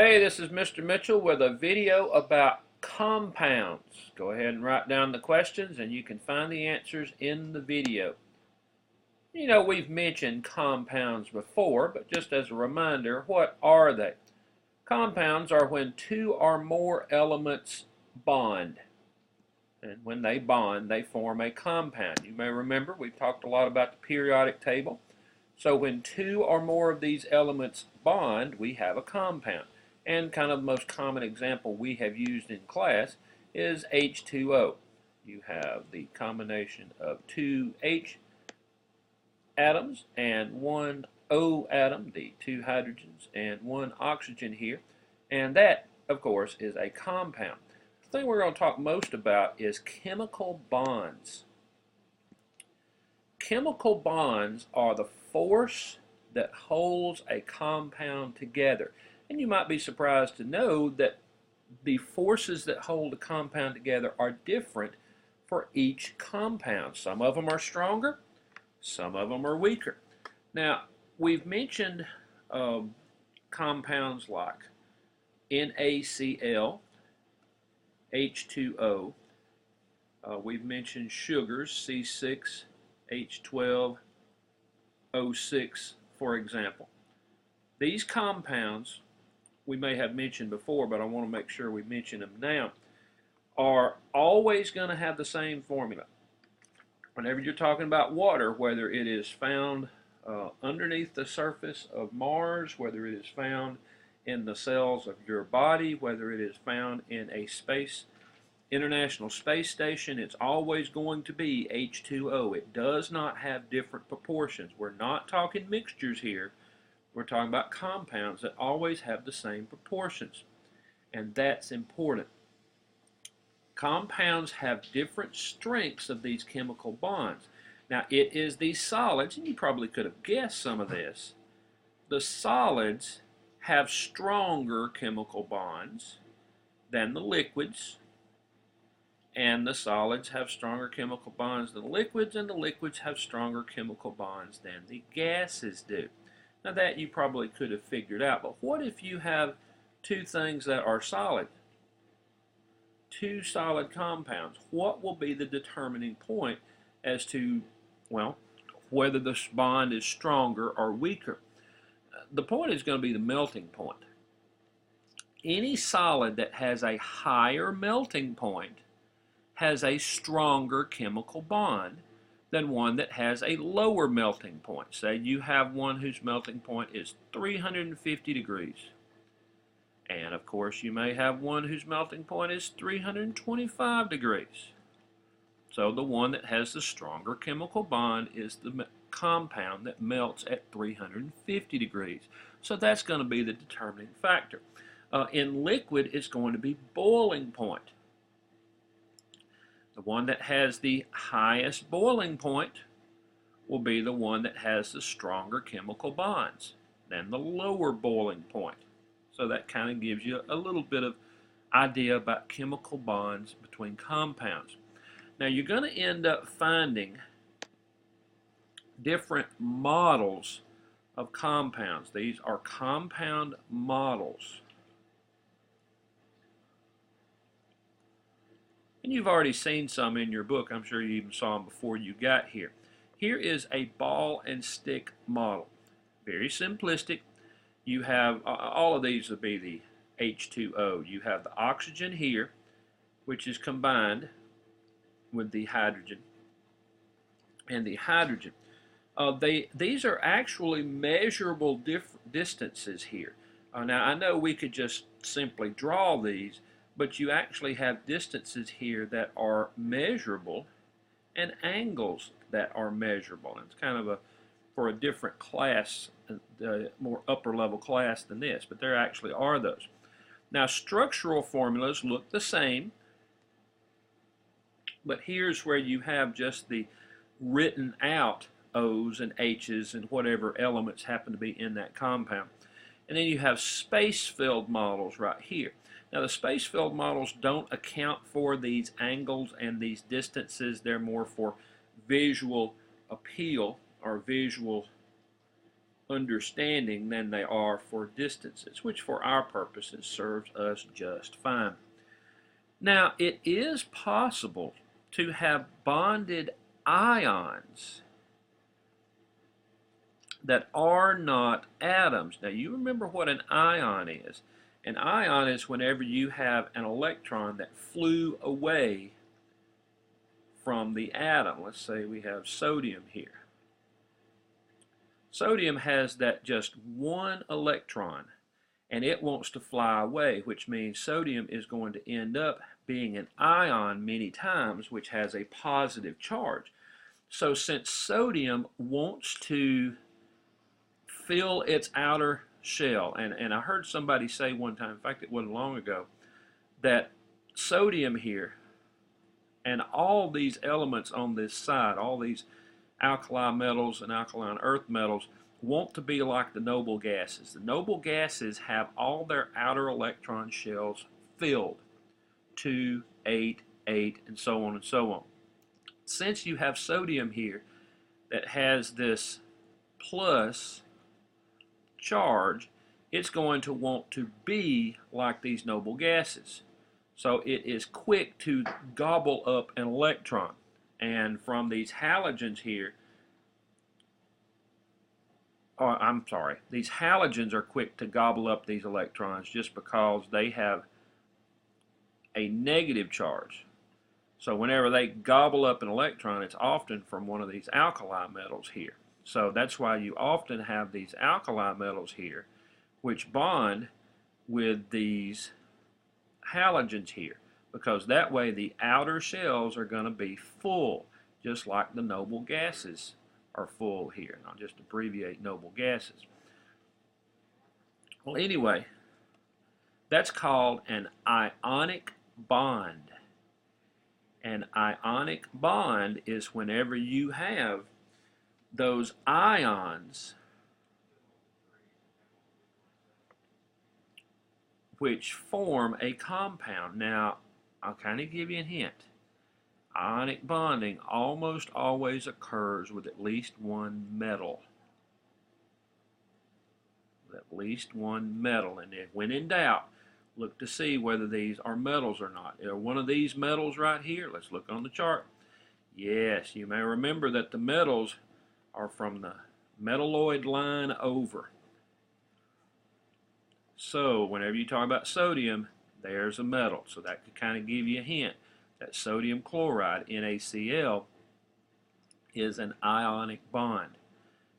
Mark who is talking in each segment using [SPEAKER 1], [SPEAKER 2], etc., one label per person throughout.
[SPEAKER 1] Hey, this is Mr. Mitchell with a video about compounds. Go ahead and write down the questions and you can find the answers in the video. You know, we've mentioned compounds before, but just as a reminder, what are they? Compounds are when two or more elements bond. And when they bond, they form a compound. You may remember we've talked a lot about the periodic table. So when two or more of these elements bond, we have a compound. And kind of the most common example we have used in class is H2O. You have the combination of two H atoms and one O atom, the two hydrogens and one oxygen here. And that, of course, is a compound. The thing we're going to talk most about is chemical bonds. Chemical bonds are the force that holds a compound together. And you might be surprised to know that the forces that hold a compound together are different for each compound. Some of them are stronger, some of them are weaker. Now, we've mentioned compounds like NaCl, H2O. We've mentioned sugars, C6, H12, O6, for example. These compounds we may have mentioned before, but I want to make sure we mention them now, are always going to have the same formula. Whenever you're talking about water, whether it is found underneath the surface of Mars, whether it is found in the cells of your body, whether it is found in a International Space Station, it's always going to be H2O. It does not have different proportions. We're not talking mixtures here. We're talking about compounds that always have the same proportions, and that's important. Compounds have different strengths of these chemical bonds. Now, it is the solids, and you probably could have guessed some of this. The solids have stronger chemical bonds than the liquids, and the solids have stronger chemical bonds than the liquids, and the liquids have stronger chemical bonds than the gases do. Now that you probably could have figured out, but what if you have two things that are solid? Two solid compounds. What will be the determining point as to, well, whether this bond is stronger or weaker? The point is going to be the melting point. Any solid that has a higher melting point has a stronger chemical bond than one that has a lower melting point. Say you have one whose melting point is 350 degrees. And of course you may have one whose melting point is 325 degrees. So the one that has the stronger chemical bond is the compound that melts at 350 degrees. So that's going to be the determining factor. In liquid, it's going to be boiling point. The one that has the highest boiling point will be the one that has the stronger chemical bonds than the lower boiling point. So that kind of gives you a little bit of idea about chemical bonds between compounds. Now you're going to end up finding different models of compounds. These are compound models. And you've already seen some in your book. I'm sure you even saw them before you got here. Here is a ball and stick model. Very simplistic. You have, all of these would be the H2O. You have the oxygen here, which is combined with the hydrogen and the hydrogen. These are actually measurable distances here. Now, I know we could just simply draw these, but you actually have distances here that are measurable and angles that are measurable. And it's kind of for a different class, more upper level class than this, but there actually are those. Now structural formulas look the same, but here's where you have just the written out O's and H's and whatever elements happen to be in that compound. And then you have space-filled models right here. Now the space-filled models don't account for these angles and these distances. They're more for visual appeal or visual understanding than they are for distances, which for our purposes serves us just fine. Now, it is possible to have bonded ions that are not atoms. Now, you remember what an ion is. An ion is whenever you have an electron that flew away from the atom. Let's say we have sodium here. Sodium has that just one electron, and it wants to fly away, which means sodium is going to end up being an ion many times, which has a positive charge. So since sodium wants to fill its outer shell, and I heard somebody say one time, in fact it wasn't long ago, that sodium here and all these elements on this side, all these alkali metals and alkaline earth metals, want to be like the noble gases. The noble gases have all their outer electron shells filled, 2, 8, 8, and so on and so on. Since you have sodium here that has this plus charge, it's going to want to be like these noble gases. So it is quick to gobble up an electron. And from these halogens here, these halogens are quick to gobble up these electrons just because they have a negative charge. So whenever they gobble up an electron, it's often from one of these alkali metals here. So that's why you often have these alkali metals here, which bond with these halogens here, because that way the outer shells are going to be full, just like the noble gases are full here. And I'll just abbreviate noble gases. Well, anyway, that's called an ionic bond. An ionic bond is whenever you have those ions which form a compound. Now, I'll kind of give you a hint. Ionic bonding almost always occurs with at least one metal. At least one metal. And if, when in doubt, look to see whether these are metals or not. Are one of these metals right here? Let's look on the chart. Yes, you may remember that the metals are from the metalloid line over. So whenever you talk about sodium, there's a metal. So that could kind of give you a hint that sodium chloride, NaCl, is an ionic bond.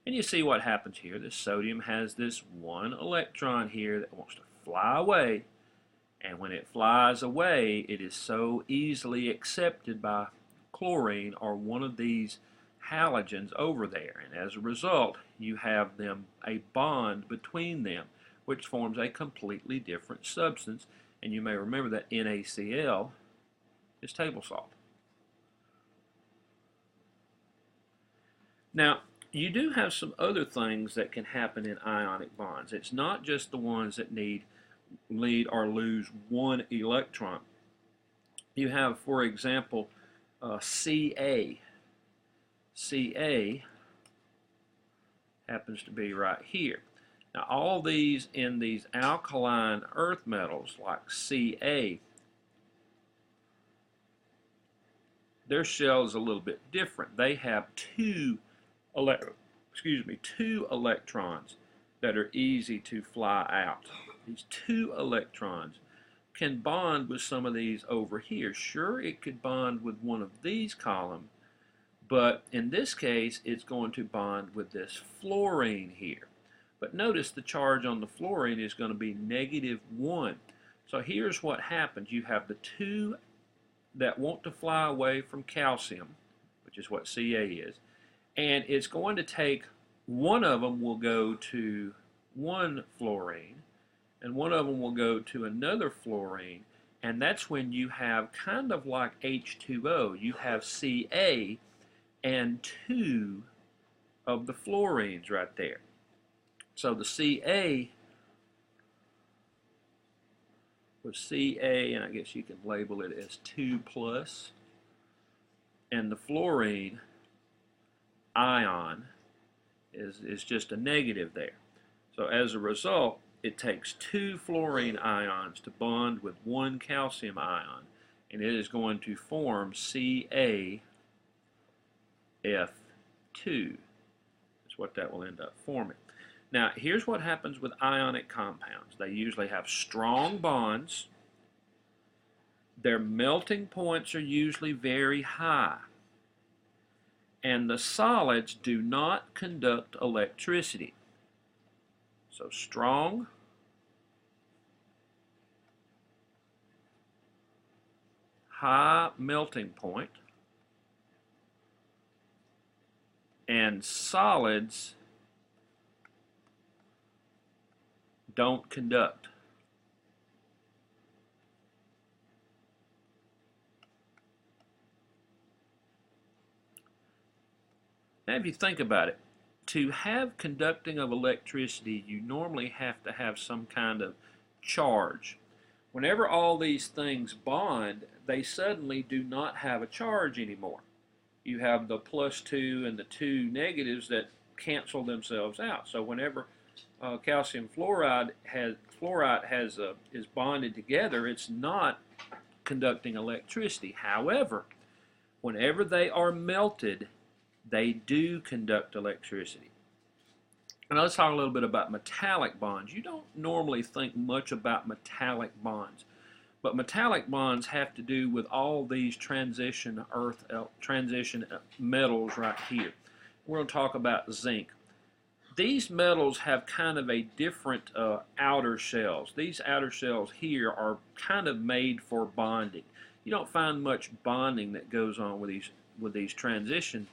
[SPEAKER 1] And you see what happens here. This sodium has this one electron here that wants to fly away. And when it flies away, it is so easily accepted by chlorine or one of these halogens over there. And as a result, you have them a bond between them, which forms a completely different substance. And you may remember that NaCl is table salt. Now, you do have some other things that can happen in ionic bonds. It's not just the ones that lead or lose one electron. You have, for example, Ca. Ca happens to be right here. Now, all these in these alkaline earth metals like Ca, their shell is a little bit different. They have two electrons that are easy to fly out. These two electrons can bond with some of these over here. Sure, it could bond with one of these columns, but in this case, it's going to bond with this fluorine here. But notice the charge on the fluorine is going to be -1. So here's what happens. You have the two that want to fly away from calcium, which is what Ca is, and it's going to take one of them will go to one fluorine, and one of them will go to another fluorine, and that's when you have kind of like H2O. You have Ca and two of the fluorines right there. So the Ca with Ca, and I guess you can label it as 2+, and the fluorine ion is just a negative there. So as a result, it takes 2 fluorine ions to bond with 1 calcium ion, and it is going to form CaF2. That's what that will end up forming. Now, here's what happens with ionic compounds. They usually have strong bonds. Their melting points are usually very high. And the solids do not conduct electricity. So strong, high melting point, and solids don't conduct. Now if you think about it, to have conducting of electricity, you normally have to have some kind of charge. Whenever all these things bond, they suddenly do not have a charge anymore. You have the +2 and the 2 negatives that cancel themselves out. So whenever calcium fluoride is bonded together, it's not conducting electricity. However, whenever they are melted, they do conduct electricity. Now let's talk a little bit about metallic bonds. You don't normally think much about metallic bonds, but metallic bonds have to do with all these transition metals right here. We're going to talk about zinc. These metals have kind of a different outer shells. These outer shells here are kind of made for bonding. You don't find much bonding that goes on with these transition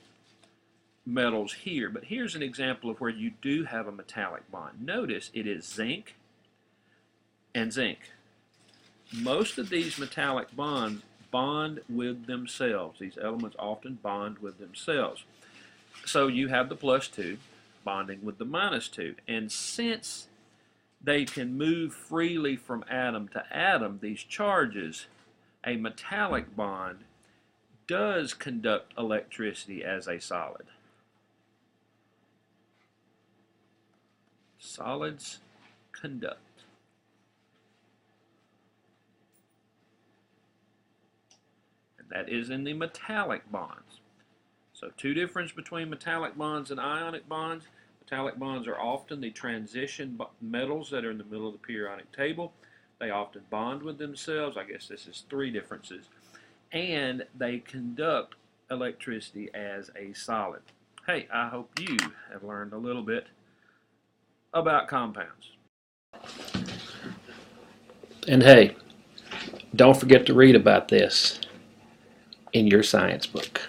[SPEAKER 1] metals here, but here's an example of where you do have a metallic bond. Notice it is zinc and zinc. Most of these metallic bonds bond with themselves. These elements often bond with themselves. So you have the +2 bonding with the -2, and since they can move freely from atom to atom, these charges, a metallic bond does conduct electricity as a solid. Solids conduct. And that is in the metallic bonds. So two differences between metallic bonds and ionic bonds. Metallic bonds are often the transition metals that are in the middle of the periodic table. They often bond with themselves. I guess this is 3 differences. And they conduct electricity as a solid. Hey, I hope you have learned a little bit about compounds.
[SPEAKER 2] And hey, don't forget to read about this in your science book.